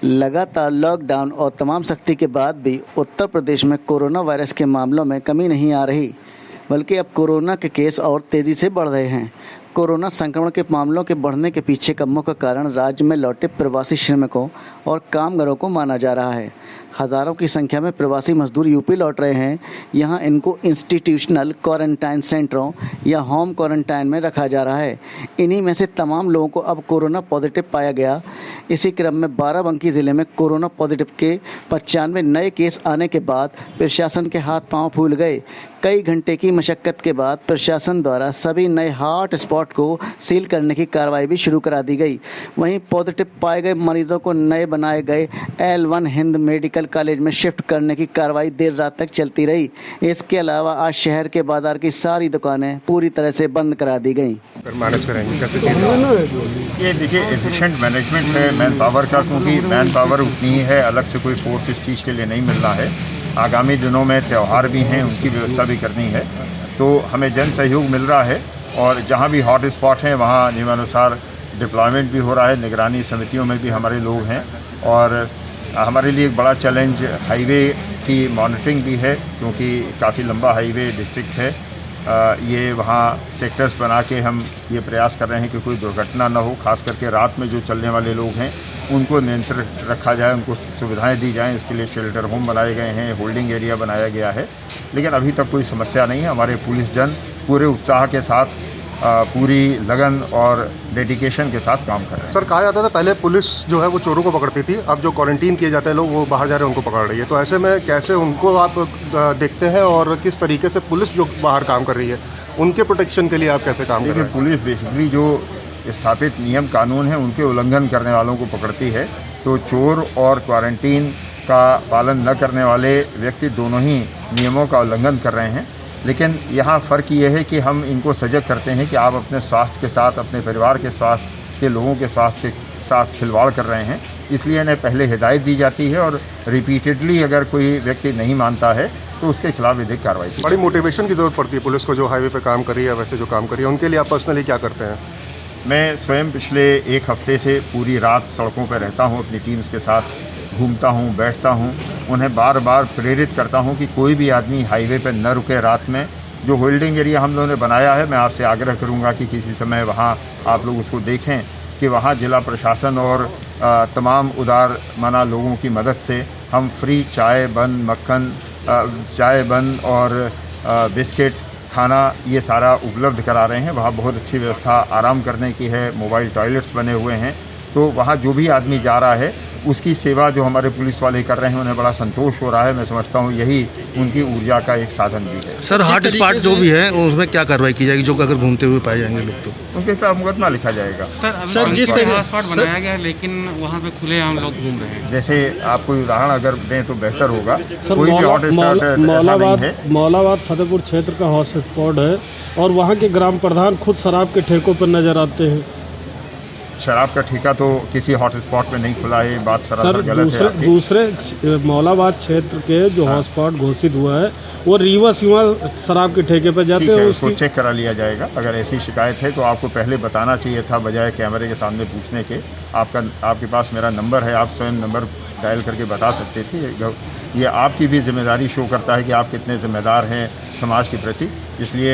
लगातार लॉकडाउन और तमाम सख्ती के बाद भी उत्तर प्रदेश में कोरोना वायरस के मामलों में कमी नहीं आ रही, बल्कि अब कोरोना के केस और तेज़ी से बढ़ रहे हैं। कोरोना संक्रमण के मामलों के बढ़ने के पीछे का मुख्य कारण राज्य में लौटे प्रवासी श्रमिकों और कामगारों को माना जा रहा है। हज़ारों की संख्या में प्रवासी मजदूर यूपी लौट रहे हैं। यहां इनको इंस्टीट्यूशनल क्वारंटाइन सेंटरों या होम क्वारंटाइन में रखा जा रहा है। इन्हीं में से तमाम लोगों को अब कोरोना पॉजिटिव पाया गया। इसी क्रम में बाराबंकी ज़िले में कोरोना पॉजिटिव के 95 नए केस आने के बाद प्रशासन के हाथ पांव फूल गए। कई घंटे की मशक्क़त के बाद प्रशासन द्वारा सभी नए हॉट स्पॉट को सील करने की कार्रवाई भी शुरू करा दी गई। वहीं पॉजिटिव पाए गए मरीजों को नए बनाए गए L1 हिंद मेडिकल कॉलेज में शिफ्ट करने की कार्रवाई देर रात तक चलती रही। इसके अलावा आज शहर के बाजार की सारी दुकानें पूरी तरह से बंद करा दी गईं। मैनेज करेंगे कैसे? ये देखिए, एफिशिएंट मैनेजमेंट है मैन पावर का, क्योंकि मैन पावर उतनी ही है, अलग से कोई फोर्स इस चीज़ के लिए नहीं मिल रहा है। आगामी दिनों में त्यौहार भी हैं, उनकी व्यवस्था भी करनी है, तो हमें जन सहयोग मिल रहा है। और जहाँ भी हॉट स्पॉट हैं वहाँ नियमानुसार डिप्लॉयमेंट भी हो रहा है। निगरानी समितियों में भी हमारे लोग हैं। और हमारे लिए एक बड़ा चैलेंज हाईवे की मॉनिटरिंग भी है, क्योंकि काफ़ी लंबा हाईवे डिस्ट्रिक्ट है। ये वहाँ सेक्टर्स बना के हम ये प्रयास कर रहे हैं कि कोई दुर्घटना ना हो। खास करके रात में जो चलने वाले लोग हैं उनको नियंत्रित रखा जाए, उनको सुविधाएं दी जाएं। इसके लिए शेल्टर होम बनाए गए हैं, होल्डिंग एरिया बनाया गया है। लेकिन अभी तक कोई समस्या नहीं है। हमारे पुलिस जन पूरे उत्साह के साथ पूरी लगन और डेडिकेशन के साथ काम कर रहे हैं। सर, कहा जाता था पहले पुलिस जो है वो चोरों को पकड़ती थी, अब जो क्वारंटीन किए जाते हैं लोग वो बाहर जा रहे हैं उनको पकड़ रही है, तो ऐसे में कैसे उनको आप देखते हैं और किस तरीके से पुलिस जो बाहर काम कर रही है उनके प्रोटेक्शन के लिए आप कैसे काम कर रहे हैं? पुलिस बेसिकली जो स्थापित नियम कानून हैं उनके उल्लंघन करने वालों को पकड़ती है। तो चोर और क्वारंटीन का पालन न करने वाले व्यक्ति दोनों ही नियमों का उल्लंघन कर रहे हैं। लेकिन यहाँ फ़र्क ये है कि हम इनको सजग करते हैं कि आप अपने स्वास्थ्य के साथ, अपने परिवार के स्वास्थ्य के लोगों के स्वास्थ्य के साथ खिलवाड़ कर रहे हैं। इसलिए इन्हें पहले हिदायत दी जाती है और रिपीटेडली अगर कोई व्यक्ति नहीं मानता है तो उसके खिलाफ विधिक कार्रवाई की। बड़ी मोटिवेशन की ज़रूरत पड़ती है पुलिस को, जो हाईवे पे काम कर रही है वैसे जो काम कर रही है, उनके लिए आप पर्सनली क्या करते हैं? मैं स्वयं पिछले एक हफ्ते से पूरी रात सड़कों पर रहता हूँ, अपनी टीम्स के साथ घूमता हूँ, बैठता हूँ, उन्हें बार बार प्रेरित करता हूँ कि कोई भी आदमी हाईवे पर न रुके रात में। जो होल्डिंग एरिया हम लोगों ने बनाया है, मैं आपसे आग्रह करूँगा कि किसी समय वहाँ आप लोग उसको देखें कि वहाँ जिला प्रशासन और तमाम उदार मना लोगों की मदद से हम फ्री चाय बन, मक्खन, चाय बन और बिस्किट, खाना ये सारा उपलब्ध करा रहे हैं। वहाँ बहुत अच्छी व्यवस्था आराम करने की है, मोबाइल टॉयलेट्स बने हुए हैं। तो वहाँ जो भी आदमी जा रहा है उसकी सेवा जो हमारे पुलिस वाले कर रहे हैं उन्हें बड़ा संतोष हो रहा है। मैं समझता हूँ यही उनकी ऊर्जा का एक साधन भी है। सर, हॉट स्पॉट जो भी है उसमें क्या कार्रवाई की जाएगी जो अगर घूमते हुए पाए जाएंगे लोग तो उनके खिलाफ मुकदमा लिखा जाएगा। सर जिस तरह हॉटस्पॉट बनाया गया है लेकिन वहाँ पे खुले हम लोग घूम रहे हैं। जैसे आप कोई उदाहरण अगर दें तो बेहतर होगा। कोई भी हॉट स्पॉट मौलाबाद फतेहपुर क्षेत्र का हॉट स्पॉट है और वहाँ के ग्राम प्रधान खुद शराब के ठेकों पर नजर आते हैं। शराब का ठेका तो किसी हॉट स्पॉट में नहीं खुला है, ये बात सरासर गलत है। दूसरे मौलाबाद क्षेत्र के जो हॉट स्पॉट घोषित हुआ है वो रीवा सीमा शराब के ठेके पर जाते हैं, उसको चेक करा लिया जाएगा। अगर ऐसी शिकायत है तो आपको पहले बताना चाहिए था, बजाय कैमरे के सामने पूछने के। आपके पास मेरा नंबर है, आप स्वयं नंबर डायल करके बता सकते थे। ये आपकी भी जिम्मेदारी शो करता है कि आप कितने जिम्मेदार हैं समाज के प्रति, इसलिए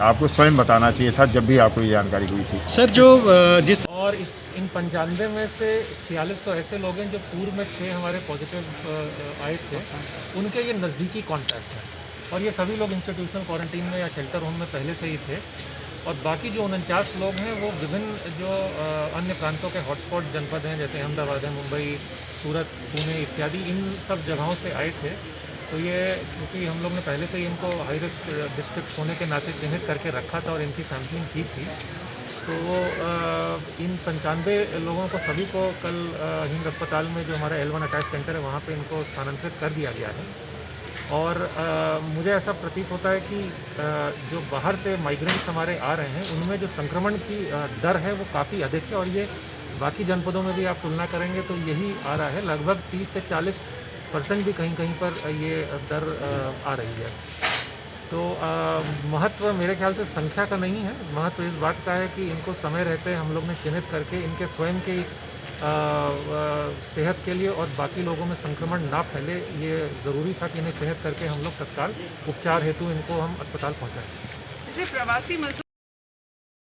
आपको स्वयं बताना चाहिए था जब भी आपको ये जानकारी हुई थी। सर, जो जिस और इन 95 में से 46 तो ऐसे लोग हैं जो पूर्व में 6 हमारे पॉजिटिव आए थे, उनके ये नज़दीकी कॉन्टैक्ट हैं और ये सभी लोग इंस्टीट्यूशनल क्वारंटीन में या शेल्टर होम में पहले से ही थे। और बाकी जो 49 लोग हैं वो विभिन्न जो अन्य प्रांतों के हॉटस्पॉट जनपद हैं, जैसे अहमदाबाद है, मुंबई, सूरत, पुणे इत्यादि, इन सब जगहों से आए थे। तो ये क्योंकि हम लोग ने पहले से ही इनको हाई रिस्क डिस्ट्रिक्ट होने के नाते चिन्हित करके रखा था और इनकी सैम्पलिंग की थी, तो इन 95 लोगों को सभी को कल हिंद अस्पताल में जो हमारा L1 अटैच सेंटर है वहाँ पे इनको स्थानांतरित कर दिया गया है। और मुझे ऐसा प्रतीत होता है कि जो बाहर से माइग्रेंट्स हमारे आ रहे हैं उनमें जो संक्रमण की दर है वो काफ़ी अधिक है और ये बाकी जनपदों में भी आप तुलना करेंगे तो यही आ रहा है। लगभग 30 से 40% भी कहीं कहीं पर ये दर आ रही है। तो महत्व मेरे ख्याल से संख्या का नहीं है, महत्व इस बात का है कि इनको समय रहते हम लोग ने चिन्हित करके इनके स्वयं के सेहत के लिए और बाकी लोगों में संक्रमण ना फैले, ये ज़रूरी था कि इन्हें चिन्हित करके हम लोग तत्काल उपचार हेतु इनको हम अस्पताल पहुँचाएँ। जैसे प्रवासी मजदूर